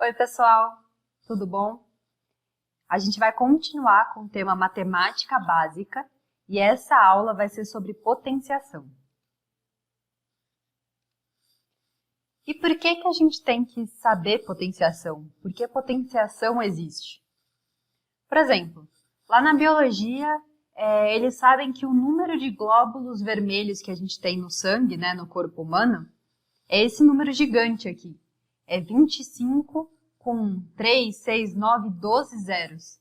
Oi, pessoal, tudo bom? A gente vai continuar com o tema matemática básica e essa aula vai ser sobre potenciação. E por que a gente tem que saber potenciação? Por que potenciação existe? Por exemplo, lá na biologia, eles sabem que o número de glóbulos vermelhos que a gente tem no sangue, né, no corpo humano, é esse número gigante aqui. É 25 com 3, 6, 9, 12 zeros.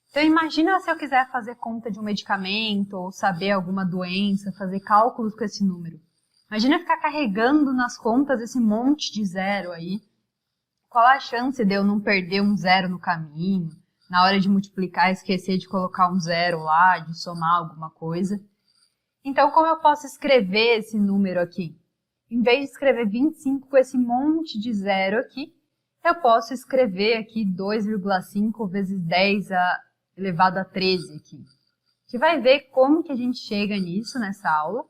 Então, imagina se eu quiser fazer conta de um medicamento ou saber alguma doença, fazer cálculos com esse número. Imagina ficar carregando nas contas esse monte de zero aí. Qual a chance de eu não perder um zero no caminho? Na hora de multiplicar, esquecer de colocar um zero lá, de somar alguma coisa. Então, como eu posso escrever esse número aqui? Em vez de escrever 25 com esse monte de zero aqui, eu posso escrever aqui 2,5 vezes 10 elevado a 13 aqui. A gente vai ver como que a gente chega nisso nessa aula,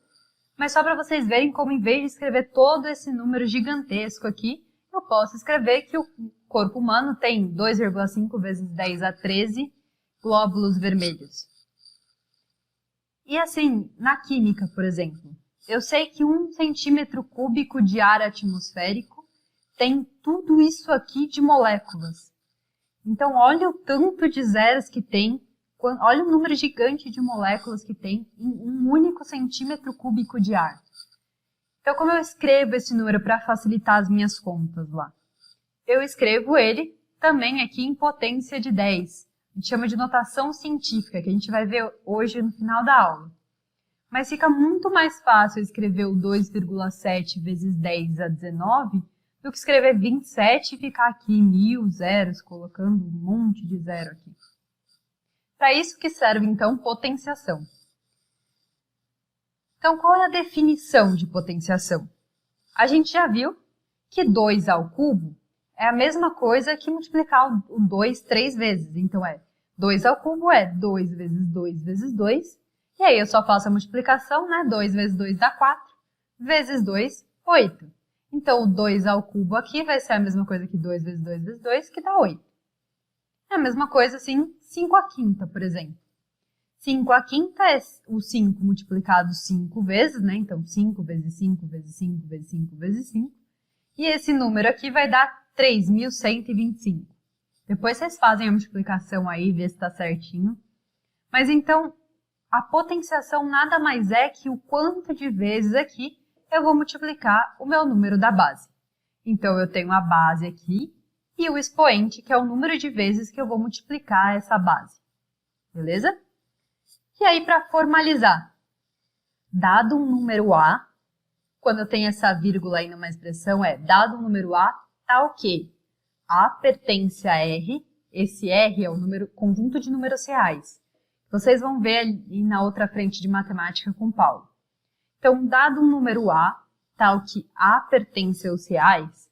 mas só para vocês verem como, em vez de escrever todo esse número gigantesco aqui, eu posso escrever que o corpo humano tem 2,5 vezes 10 a 13 glóbulos vermelhos. E assim, na química, por exemplo, eu sei que 1 centímetro cúbico de ar atmosférico tem tudo isso aqui de moléculas. Então, olha o tanto de zeros que tem, olha o número gigante de moléculas que tem em 1 único centímetro cúbico de ar. Então, como eu escrevo esse número para facilitar as minhas contas lá? Eu escrevo ele também aqui em potência de 10. A gente chama de notação científica, que a gente vai ver hoje no final da aula. Mas fica muito mais fácil escrever o 2,7 vezes 10 a 19 do que escrever 27 e ficar aqui 1000 zeros, colocando um monte de zero aqui. Para isso que serve, então, potenciação. Então, qual é a definição de potenciação? A gente já viu que 2 ao cubo é a mesma coisa que multiplicar o 2 3 vezes. Então, 2 ao cubo é 2 vezes 2 vezes 2. E aí eu só faço a multiplicação, né? 2 vezes 2 dá 4, vezes 2, 8. Então, o 2 ao cubo aqui vai ser a mesma coisa que 2 vezes 2 vezes 2, que dá 8. É a mesma coisa, assim, 5 à quinta, por exemplo. 5 à quinta é o 5 multiplicado 5 vezes, né? Então, 5 vezes 5 vezes 5 vezes 5 vezes 5. E esse número aqui vai dar 3.125. Depois vocês fazem a multiplicação aí, vê se está certinho. Mas então, a potenciação nada mais é que o quanto de vezes aqui eu vou multiplicar o meu número da base. Então, eu tenho a base aqui e o expoente, que é o número de vezes que eu vou multiplicar essa base. Beleza? E aí, para formalizar, dado um número A, quando eu tenho essa vírgula aí numa expressão, dado um número A, tal que A pertence a R, esse R é o conjunto de números reais. Vocês vão ver ali na outra frente de matemática com Paulo. Então, dado um número A, tal que A pertence aos reais,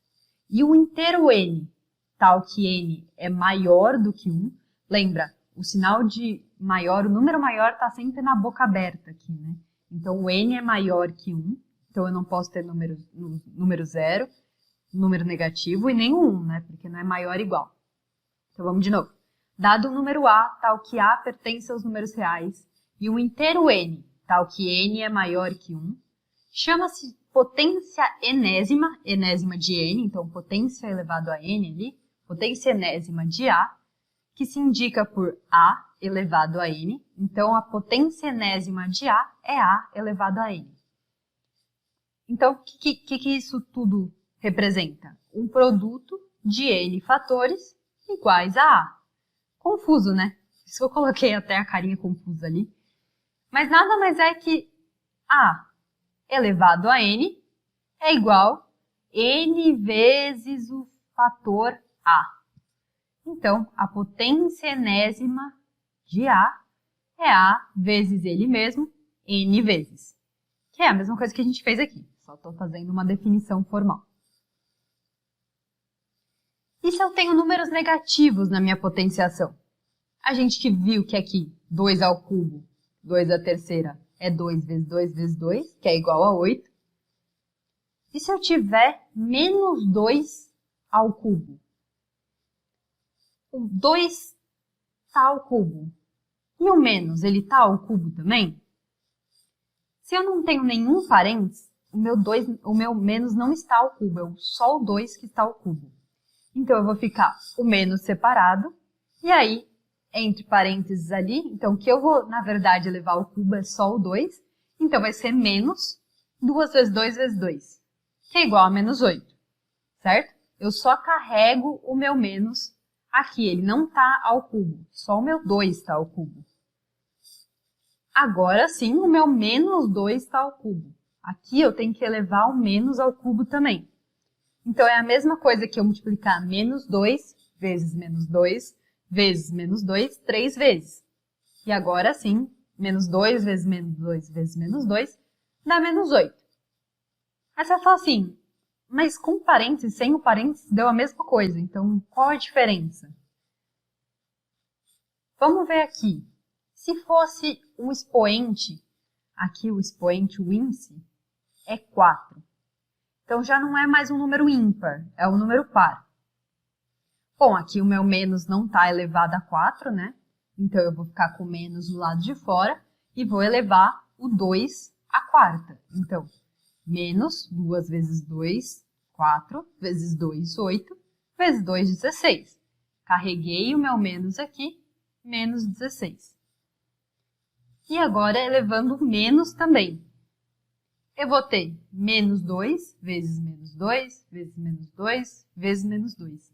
e o inteiro N, tal que N é maior do que 1, lembra, o sinal de maior, o número maior está sempre na boca aberta aqui, né? Então, o N é maior que 1, então eu não posso ter número 0, número negativo e nem o 1, né? Porque não é maior ou igual. Então, vamos de novo. Dado um número A, tal que A pertence aos números reais, e o inteiro N, tal que N é maior que 1, chama-se potência enésima, enésima de N, então potência elevado a N ali, potência enésima de A, que se indica por A elevado a N, então a potência enésima de A é A elevado a N. Então, o que isso tudo representa? Um produto de N fatores iguais a A. Confuso, né? Isso eu coloquei até a carinha confusa ali. Mas nada mais é que A elevado a N é igual a N vezes o fator A. Então, a potência enésima de A é A vezes ele mesmo, N vezes. Que é a mesma coisa que a gente fez aqui, só estou fazendo uma definição formal. E se eu tenho números negativos na minha potenciação? A gente que viu que aqui 2 ao cubo, 2 à terceira, é 2 vezes 2 vezes 2, que é igual a 8. E se eu tiver menos 2 ao cubo? O 2 está ao cubo. E o menos, ele está ao cubo também? Se eu não tenho nenhum parênteses, o meu menos não está ao cubo, é só o 2 que está ao cubo. Então, eu vou ficar o menos separado, e aí, entre parênteses ali, então, o que eu vou, na verdade, levar ao cubo é só o 2, então vai ser menos 2 vezes 2 vezes 2, que é igual a menos 8, certo? Eu só carrego o meu menos aqui, ele não está ao cubo, só o meu 2 está ao cubo. Agora sim, o meu menos 2 está ao cubo. Aqui eu tenho que elevar o menos ao cubo também. Então, é a mesma coisa que eu multiplicar menos 2 vezes menos 2 vezes menos 2 3 vezes. E agora sim, menos 2 vezes menos 2 vezes menos 2 dá menos 8. Aí você vai falar assim, mas com parênteses, sem o parênteses, deu a mesma coisa. Então, qual a diferença? Vamos ver aqui. Se fosse um expoente, aqui o expoente, o índice, é 4. Então, já não é mais um número ímpar, é um número par. Bom, aqui o meu menos não está elevado a 4, né? Então, eu vou ficar com menos do lado de fora e vou elevar o 2 à quarta. Então, menos 2 vezes 2, 4, vezes 2, 8, vezes 2, 16. Carreguei o meu menos aqui, menos 16. E agora, elevando o menos também. Eu vou ter menos 2 vezes menos 2, vezes menos 2, vezes menos 2.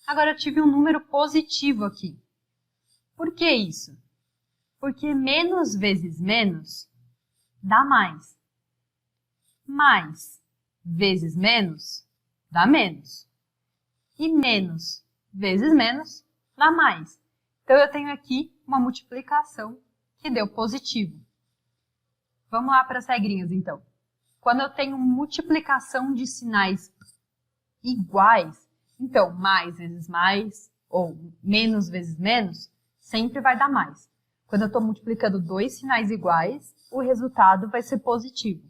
Agora, eu tive um número positivo aqui. Por que isso? Porque menos vezes menos dá mais. Mais vezes menos dá menos. E menos vezes menos dá mais. Então, eu tenho aqui uma multiplicação que deu positivo. Vamos lá para as regrinhas, então. Quando eu tenho multiplicação de sinais iguais, então, mais vezes mais ou menos vezes menos, sempre vai dar mais. Quando eu estou multiplicando dois sinais iguais, o resultado vai ser positivo.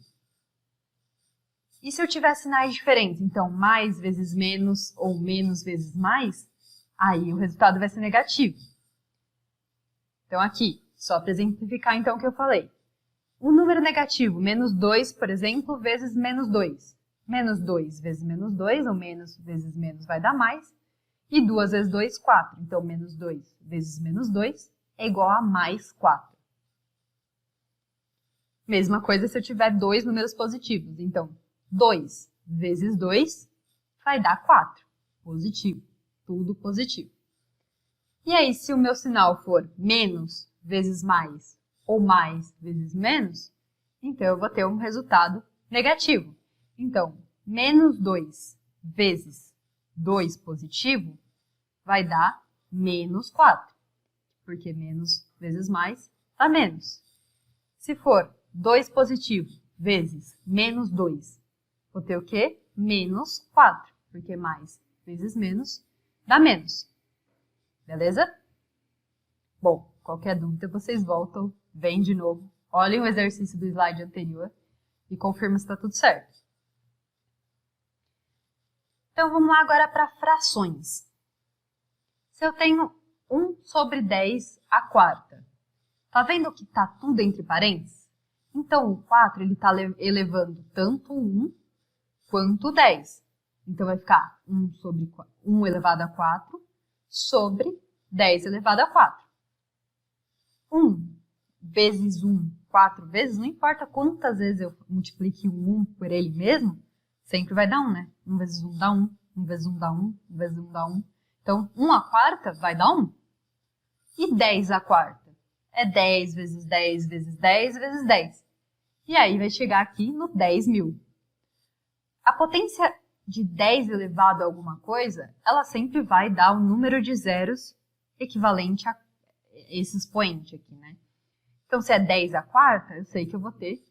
E se eu tiver sinais diferentes, então, mais vezes menos ou menos vezes mais, aí o resultado vai ser negativo. Então, aqui, só para exemplificar então o que eu falei. Um número negativo, menos 2, por exemplo, vezes menos 2. Menos 2 vezes menos 2, ou menos vezes menos vai dar mais. E 2 vezes 2, 4. Então, menos 2 vezes menos 2 é igual a mais 4. Mesma coisa se eu tiver dois números positivos. Então, 2 vezes 2 vai dar 4. Positivo. Tudo positivo. E aí, se o meu sinal for menos vezes mais ou mais vezes menos, então eu vou ter um resultado negativo. Então, menos 2 vezes 2 positivo vai dar menos 4, porque menos vezes mais dá menos. Se for 2 positivo vezes menos 2, vou ter o quê? Menos 4, porque mais vezes menos dá menos. Beleza? Bom, qualquer dúvida vocês voltam, vêm de novo, olhem o exercício do slide anterior e confirmem se está tudo certo. Então, vamos lá agora para frações. Se eu tenho 1 sobre 10 à quarta, tá vendo que está tudo entre parênteses? Então, o 4 está elevando tanto o 1 quanto o 10. Então, vai ficar 1 elevado a 4 sobre 10 elevado a 4. 1 vezes 1, 4 vezes, não importa quantas vezes eu multiplique o 1 por ele mesmo, sempre vai dar 1, né? 1 vezes 1 dá 1, 1 vezes 1 dá 1, 1 vezes 1 dá 1. Então, 1 à quarta vai dar 1. E 10 à quarta? É 10 vezes 10 vezes 10 vezes 10. E aí vai chegar aqui no 10.000. A potência de 10 elevado a alguma coisa, ela sempre vai dar um número de zeros equivalente a esse expoente aqui, né? Então, se é 10 à quarta, eu sei que eu vou ter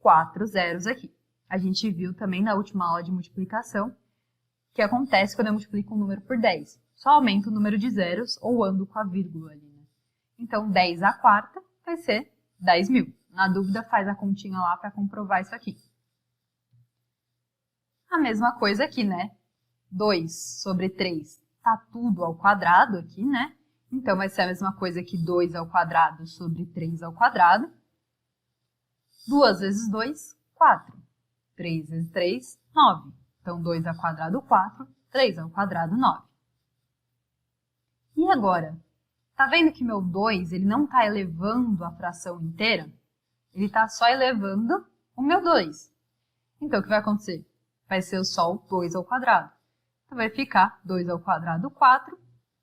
4 zeros aqui. A gente viu também na última aula de multiplicação que acontece quando eu multiplico um número por 10. Só aumenta o número de zeros ou ando com a vírgula ali, né? Então, 10 à quarta vai ser 10.000. Na dúvida, faz a continha lá para comprovar isso aqui. A mesma coisa aqui, né? 2 sobre 3 tá tudo ao quadrado aqui, né? Então, vai ser a mesma coisa que 2 ao quadrado sobre 3 ao quadrado. 2 vezes 2, 4. 3 vezes 3, 9. Então, 2 ao quadrado, 4. 3 ao quadrado, 9. E agora? Tá vendo que meu 2, ele não está elevando a fração inteira? Ele está só elevando o meu 2. Então, o que vai acontecer? Vai ser só o 2 ao quadrado. Então, vai ficar 2 ao quadrado, 4.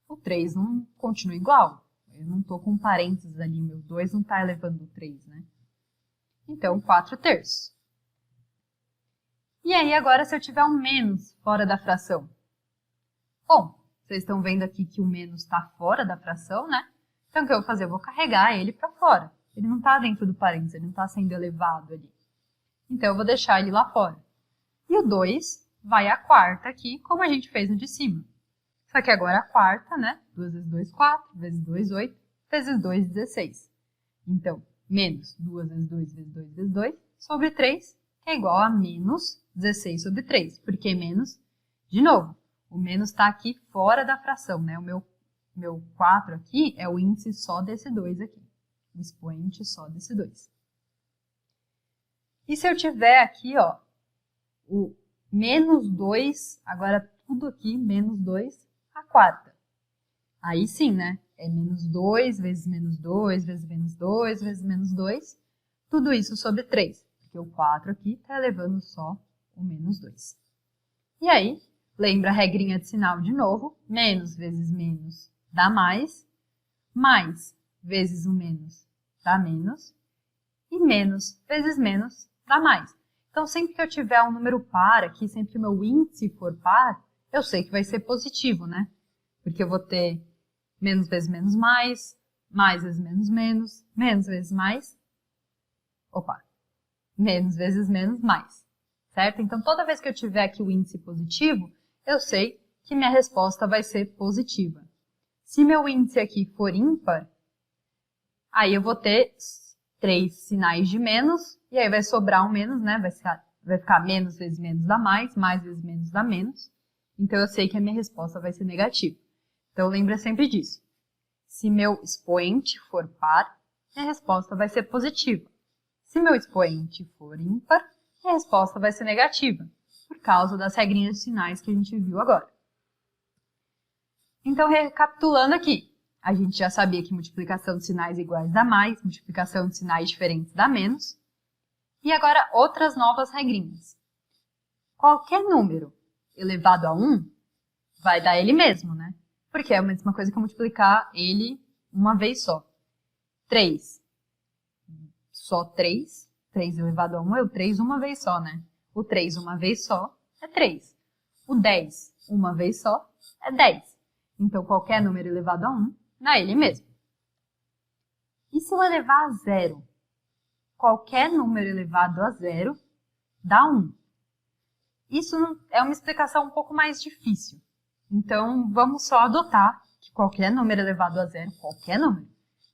O 3 não continua igual. Eu não estou com parênteses ali, o meu 2 não está elevando o 3, né? Então, 4 terços. E aí, agora, se eu tiver um menos fora da fração? Bom, vocês estão vendo aqui que o menos está fora da fração, né? Então, o que eu vou fazer? Eu vou carregar ele para fora. Ele não está dentro do parênteses, ele não está sendo elevado ali. Então, eu vou deixar ele lá fora. E o 2 vai à quarta aqui, como a gente fez no de cima. Só que agora a quarta, né? 2 vezes 2, 4, vezes 2, 8, vezes 2, 16. Então, menos 2 vezes 2, vezes 2, vezes 2, sobre 3, que é igual a menos 16 sobre 3. Por que menos? De novo, o menos está aqui fora da fração, né? O meu 4 aqui é o índice só desse 2 aqui. O expoente só desse 2. E se eu tiver aqui, ó, o menos 2, agora tudo aqui, menos 2, a quarta. Aí sim, né? É menos 2 vezes menos 2, vezes menos 2, vezes menos 2. Tudo isso sobre 3, porque o 4 aqui está elevando só o menos 2. E aí, lembra a regrinha de sinal de novo. Menos vezes menos dá mais. Mais vezes o menos dá menos. E menos vezes menos dá mais. Então, sempre que eu tiver um número par aqui, sempre que o meu índice for par, eu sei que vai ser positivo, né? Porque eu vou ter menos vezes menos mais vezes menos menos vezes mais, menos vezes menos mais, certo? Então, toda vez que eu tiver aqui o índice positivo, eu sei que minha resposta vai ser positiva. Se meu índice aqui for ímpar, aí eu vou ter 3 sinais de menos, e aí vai sobrar um menos, né? Vai ficar menos vezes menos dá mais vezes menos dá menos. Então, eu sei que a minha resposta vai ser negativa. Então, lembra sempre disso. Se meu expoente for par, minha resposta vai ser positiva. Se meu expoente for ímpar, minha resposta vai ser negativa, por causa das regrinhas de sinais que a gente viu agora. Então, recapitulando aqui, a gente já sabia que multiplicação de sinais iguais dá mais, multiplicação de sinais diferentes dá menos. E agora, outras novas regrinhas. Qualquer número elevado a 1 vai dar ele mesmo, né? Porque é a mesma coisa que eu multiplicar ele uma vez só. 3. Só 3. 3 elevado a 1 é o 3 uma vez só, né? O 3 uma vez só é 3. O 10 uma vez só é 10. Então, qualquer número elevado a 1 dá ele mesmo. E se eu elevar a 0? Qualquer número elevado a 0 dá 1. Isso é uma explicação um pouco mais difícil. Então, vamos só adotar que qualquer número elevado a 0, qualquer número,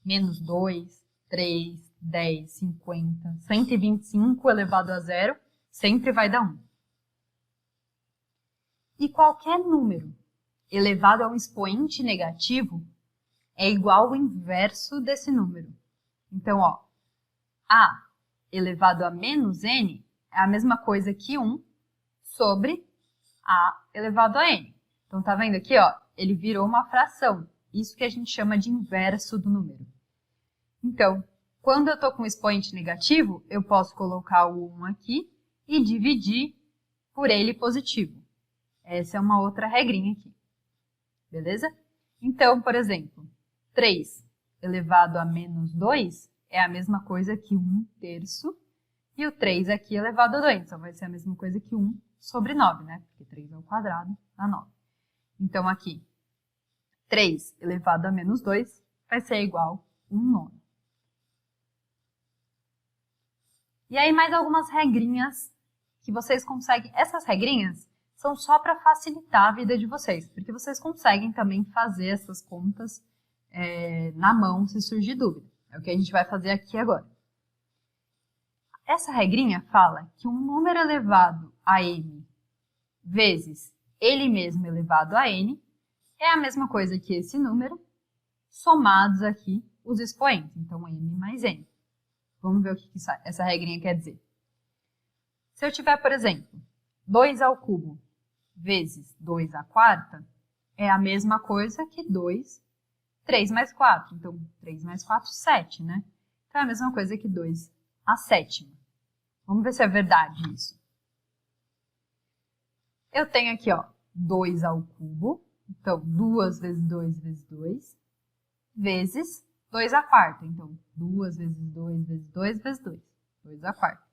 menos 2, 3, 10, 50, 125 elevado a 0, sempre vai dar 1. E qualquer número elevado a um expoente negativo é igual ao inverso desse número. Então, ó, a elevado a menos n é a mesma coisa que 1 sobre a elevado a n. Então, tá vendo aqui, ó? Ele virou uma fração. Isso que a gente chama de inverso do número. Então, quando eu estou com um expoente negativo, eu posso colocar o 1 aqui e dividir por ele positivo. Essa é uma outra regrinha aqui. Beleza? Então, por exemplo, 3 elevado a menos 2 é a mesma coisa que 1 terço. E o 3 aqui elevado a 2. Então, vai ser a mesma coisa que 1 sobre 9, né? Porque 3 ao quadrado dá 9. Então, aqui, 3 elevado a menos 2 vai ser igual a 1/9. E aí, mais algumas regrinhas que vocês conseguem... Essas regrinhas são só para facilitar a vida de vocês, porque vocês conseguem também fazer essas contas na mão, se surgir dúvida. É o que a gente vai fazer aqui agora. Essa regrinha fala que um número elevado a n vezes ele mesmo elevado a n é a mesma coisa que esse número, somados aqui os expoentes. Então, m mais n. Vamos ver o que essa regrinha quer dizer. Se eu tiver, por exemplo, 2 ao cubo vezes 2 à quarta, é a mesma coisa que 3 mais 4. Então, 3 mais 4, 7, né? Então, é a mesma coisa que 2 à sétima. Vamos ver se é verdade isso. Eu tenho aqui, ó, 2 ao cubo. Então, 2 vezes 2 vezes 2, vezes 2 à quarta. Então, 2 vezes 2 vezes 2 vezes 2. 2 à quarta.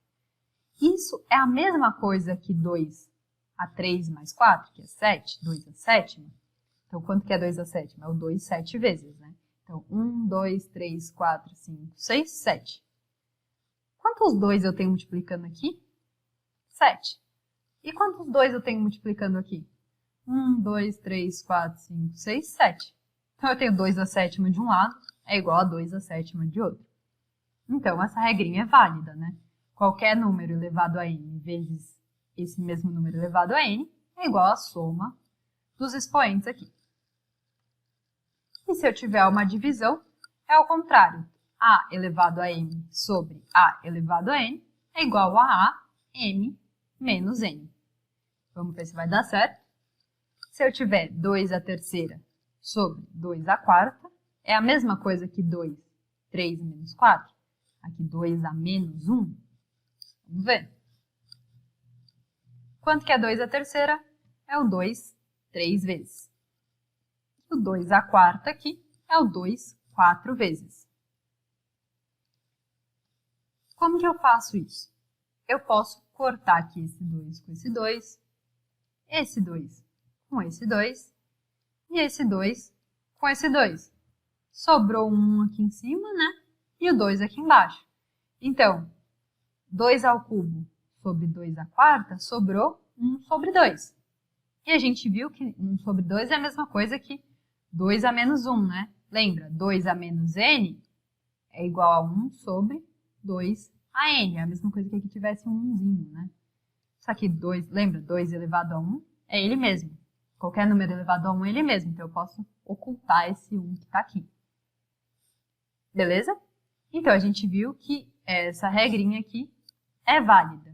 Isso é a mesma coisa que 2 a 3 mais 4, que é 7. 2 à sétima. Então, quanto que é 2 à sétima? É o 2 7 vezes, né? Então, 1, 2, 3, 4, 5, 6, 7. Quantos 2 eu tenho multiplicando aqui? 7. E quantos 2 eu tenho multiplicando aqui? 1, 2, 3, 4, 5, 6, 7. Então, eu tenho 2 à sétima de um lado, é igual a 2 à sétima de outro. Então, essa regrinha é válida, né? Qualquer número elevado a n vezes esse mesmo número elevado a n é igual à soma dos expoentes aqui. E se eu tiver uma divisão, é ao contrário. A elevado a m sobre a elevado a n é igual a m menos n. Vamos ver se vai dar certo. Se eu tiver 2 à terceira sobre 2 à quarta, é a mesma coisa que 3 menos 4. Aqui 2 a menos 1. Vamos ver. Quanto que é 2 à terceira? É o 2 3 vezes. O 2 à quarta aqui é o 2 4 vezes. Como que eu faço isso? Eu posso cortar aqui esse 2 com esse 2 com esse 2 e esse 2 com esse 2. Sobrou um aqui em cima, né? E o 2 aqui embaixo. Então, 2 ao cubo sobre 2 à quarta sobrou 1 sobre 2. E a gente viu que 1 sobre 2 é a mesma coisa que 2 a menos 1, né? Lembra? 2 a menos n é igual a 1 sobre 2 a n. É a mesma coisa que aqui tivesse um 1zinho, né? Só que 2, lembra? 2 elevado a 1 é ele mesmo. Qualquer número elevado a 1 é ele mesmo. Então, eu posso ocultar esse 1 que está aqui. Beleza? Então, a gente viu que essa regrinha aqui é válida.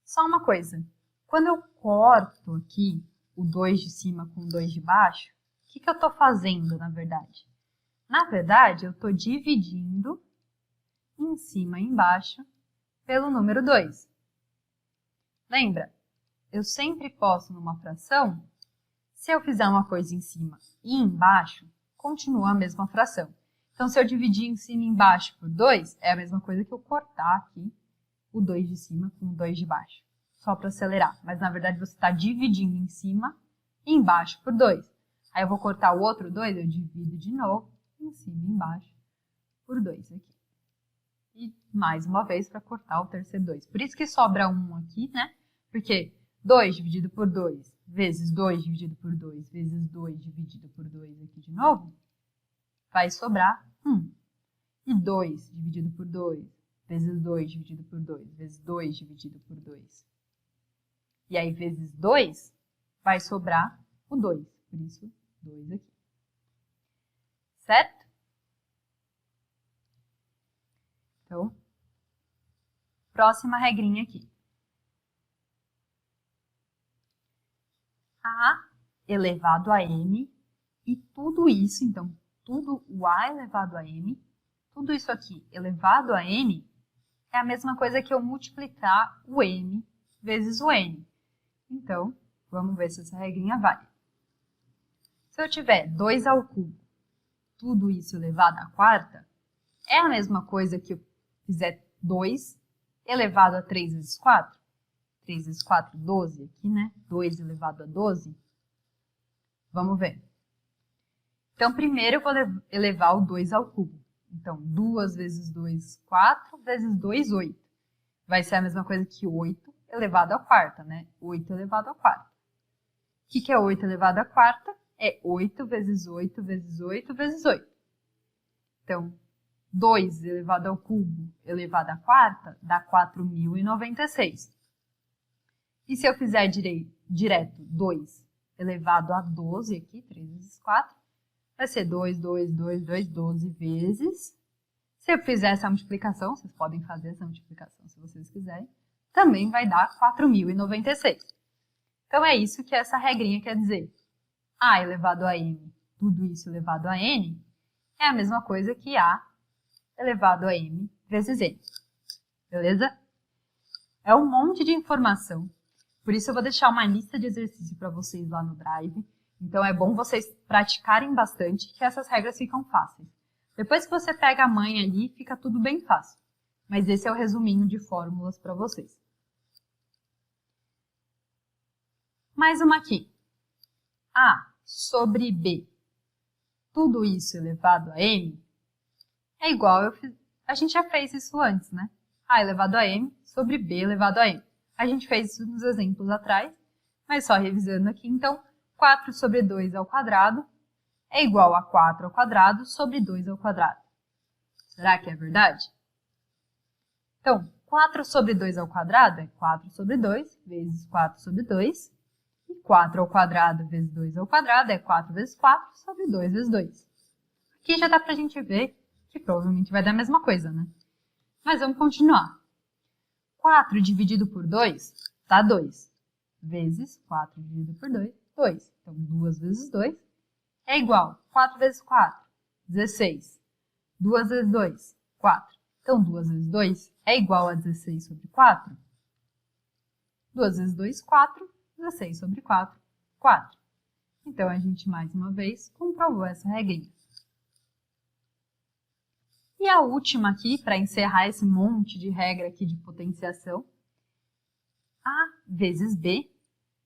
Só uma coisa. Quando eu corto aqui o 2 de cima com o 2 de baixo, o que eu estou fazendo, na verdade? Na verdade, eu estou dividindo em cima e embaixo pelo número 2. Lembra? Eu sempre posso, numa fração, se eu fizer uma coisa em cima e embaixo, continua a mesma fração. Então, se eu dividir em cima e embaixo por 2, é a mesma coisa que eu cortar aqui o 2 de cima com o 2 de baixo. Só para acelerar. Mas, na verdade, você está dividindo em cima e embaixo por 2. Aí, eu vou cortar o outro 2, eu divido de novo, em cima e embaixo, por 2 aqui. E, mais uma vez, para cortar o terceiro 2. Por isso que sobra 1 aqui, né? Porque 2 dividido por 2, vezes 2 dividido por 2, vezes 2 dividido por 2 aqui de novo, vai sobrar 1. E 2 dividido por 2, vezes 2 dividido por 2, vezes 2 dividido por 2. E aí, vezes 2, vai sobrar o 2. Por isso, 2 aqui. Certo? Então, próxima regrinha aqui. A elevado a m e tudo isso, então, tudo o a elevado a m, tudo isso aqui elevado a n, é a mesma coisa que eu multiplicar o m vezes o n. Então, vamos ver se essa regrinha vale. Se eu tiver 2 ao cubo, tudo isso elevado à quarta, é a mesma coisa que eu fizer 2 elevado a 3 vezes 4. 3 vezes 4, 12 aqui, né? 2 elevado a 12. Vamos ver. Então, primeiro eu vou elevar o 2 ao cubo. Então, 2 vezes 2, 4, vezes 2, 8. Vai ser a mesma coisa que 8 elevado à quarta, né? 8 elevado à quarta. O que é 8 elevado à quarta? É 8 vezes 8 vezes 8 vezes 8. Então, 2 elevado ao cubo elevado à quarta dá 4.096. E se eu fizer direto 2 elevado a 12 aqui, 3 vezes 4, vai ser 2, 2, 2, 2, 12 vezes. Se eu fizer essa multiplicação, vocês podem fazer essa multiplicação se vocês quiserem, também vai dar 4.096. Então, é isso que essa regrinha quer dizer. A elevado a m, tudo isso elevado a n, é a mesma coisa que A elevado a m vezes n. Beleza? É um monte de informação. Por isso, eu vou deixar uma lista de exercícios para vocês lá no Drive. Então, é bom vocês praticarem bastante, que essas regras ficam fáceis. Depois que você pega a manha ali, fica tudo bem fácil. Mas esse é o resuminho de fórmulas para vocês. Mais uma aqui. A sobre B, tudo isso elevado a m, é igual, a gente já fez isso antes, né? A elevado a m sobre B elevado a m. A gente fez isso nos exemplos atrás, mas só revisando aqui. Então, 4 sobre 2 ao quadrado é igual a 4 ao quadrado sobre 2 ao quadrado. Será que é verdade? Então, 4 sobre 2 ao quadrado é 4 sobre 2 vezes 4 sobre 2. E 4 ao quadrado vezes 2 ao quadrado é 4 vezes 4 sobre 2 vezes 2. Aqui já dá para a gente ver que provavelmente vai dar a mesma coisa, né? Mas vamos continuar. 4 dividido por 2 dá 2. Vezes 4 dividido por 2, 2. Então, 2 vezes 2 é igual a 4 vezes 4, 16. 2 vezes 2, 4. Então, 2 vezes 2 é igual a 16 sobre 4. 2 vezes 2, 4. 16 sobre 4, 4. Então, a gente, mais uma vez, comprovou essa regrinha. E a última aqui, para encerrar esse monte de regra aqui de potenciação, A vezes B,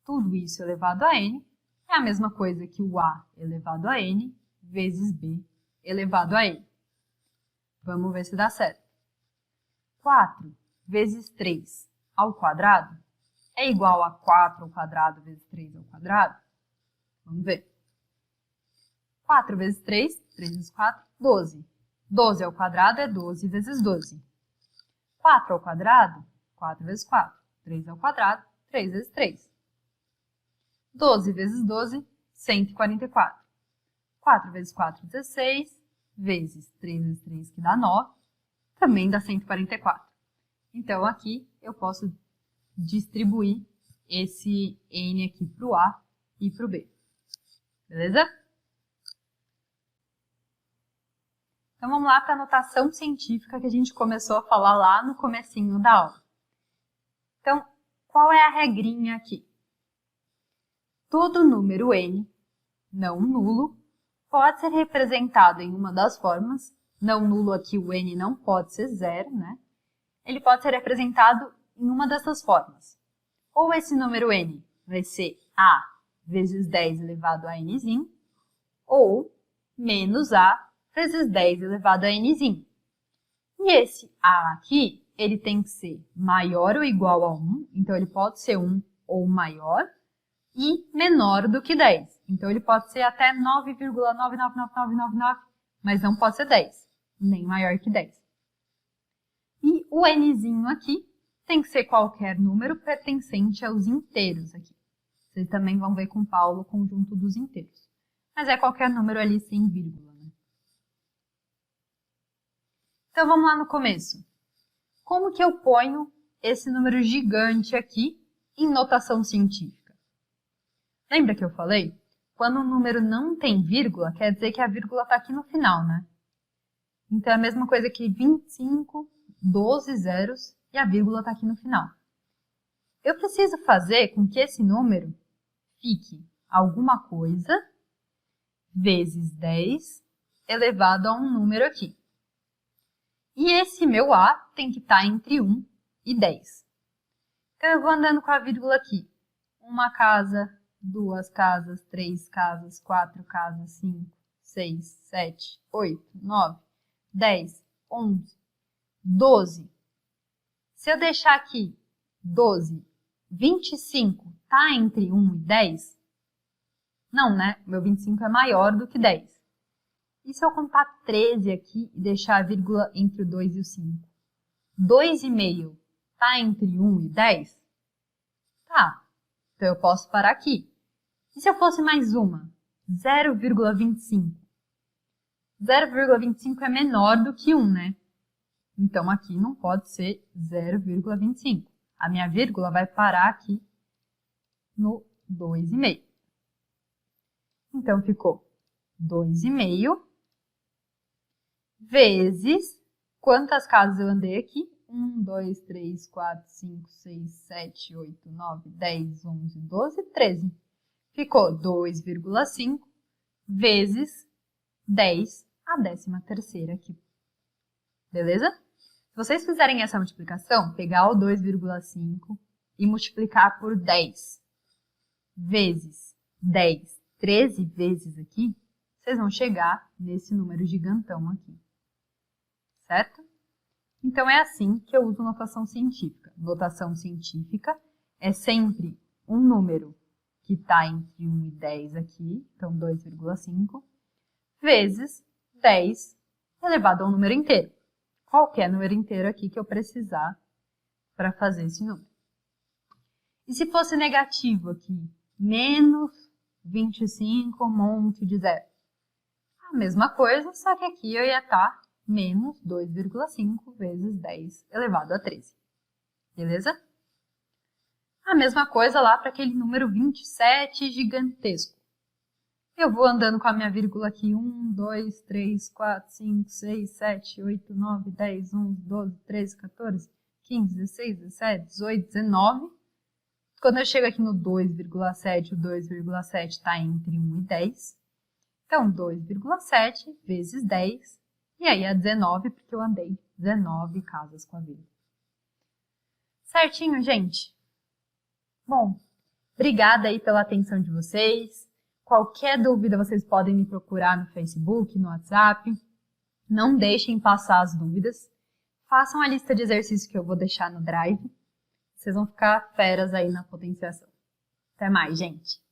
tudo isso elevado a n, é a mesma coisa que o A elevado a n vezes B elevado a n. Vamos ver se dá certo. 4 vezes 3 ao quadrado é igual a 4 ao quadrado vezes 3 ao quadrado? Vamos ver. 4 vezes 3, 3 vezes 4, 12. 12 ao quadrado é 12 vezes 12. 4 ao quadrado, 4 vezes 4. 3 ao quadrado, 3 vezes 3. 12 vezes 12, 144. 4 vezes 4, 16. Vezes 3 vezes 3, que dá 9. Também dá 144. Então, aqui eu posso distribuir esse n aqui para o A e para o B. Beleza? Então, vamos lá para a notação científica que a gente começou a falar lá no comecinho da aula. Então, qual é a regrinha aqui? Todo número n, não nulo, pode ser representado em uma das formas. Não nulo aqui, o n não pode ser zero, né? Ele pode ser representado em uma dessas formas. Ou esse número n vai ser a vezes 10 elevado a nzinho, ou menos a vezes 10 elevado a nzinho. E esse a aqui, ele tem que ser maior ou igual a 1, então ele pode ser 1 ou maior, e menor do que 10. Então ele pode ser até 9,999999, mas não pode ser 10, nem maior que 10. E o nzinho aqui tem que ser qualquer número pertencente aos inteiros aqui. Vocês também vão ver com o Paulo o conjunto dos inteiros. Mas é qualquer número ali sem vírgula, né? Então, vamos lá no começo. Como que eu ponho esse número gigante aqui em notação científica? Lembra que eu falei? Quando um número não tem vírgula, quer dizer que a vírgula está aqui no final, né? Então, é a mesma coisa que 25, 12 zeros, e a vírgula está aqui no final. Eu preciso fazer com que esse número fique alguma coisa vezes 10 elevado a um número aqui. E esse meu A tem que estar entre 1 e 10. Então, eu vou andando com a vírgula aqui. Uma casa, 2 casas, 3 casas, 4 casas, 5, 6, 7, 8, 9, 10, 11, 12. Se eu deixar aqui 12, 25 está entre 1 e 10? Não, né? Meu 25 é maior do que 10. E se eu contar 13 aqui e deixar a vírgula entre o 2 e o 5? 2,5 está entre 1 e 10? Tá. Então, eu posso parar aqui. E se eu fosse mais uma? 0,25. 0,25 é menor do que 1, né? Então, aqui não pode ser 0,25. A minha vírgula vai parar aqui no 2,5. Então, ficou 2,5 vezes... Quantas casas eu andei aqui? 1, 2, 3, 4, 5, 6, 7, 8, 9, 10, 11, 12, 13. Ficou 2,5 vezes 10 a 13ª aqui. Beleza? Se vocês fizerem essa multiplicação, pegar o 2,5 e multiplicar por 10 vezes 10, 13 vezes aqui, vocês vão chegar nesse número gigantão aqui. Certo? Então, é assim que eu uso notação científica. Notação científica é sempre um número que está entre 1 e 10 aqui, então 2,5, vezes 10 elevado a um número inteiro. Qualquer número inteiro aqui que eu precisar para fazer esse número. E se fosse negativo aqui, menos 25, um monte de zero. A mesma coisa, só que aqui eu ia estar menos 2,5 vezes 10 elevado a 13. Beleza? A mesma coisa lá para aquele número 27 gigantesco. Eu vou andando com a minha vírgula aqui. 1, 2, 3, 4, 5, 6, 7, 8, 9, 10, 11, 12, 13, 14, 15, 16, 17, 18, 19. Quando eu chego aqui no 2,7, o 2,7 está entre 1 e 10. Então, 2,7 vezes 10. E aí é 19, porque eu andei 19 casas com a vírgula. Certinho, gente? Bom, obrigada aí pela atenção de vocês. Qualquer dúvida vocês podem me procurar no Facebook, no WhatsApp. Não deixem passar as dúvidas. Façam a lista de exercícios que eu vou deixar no Drive. Vocês vão ficar feras aí na potenciação. Até mais, gente!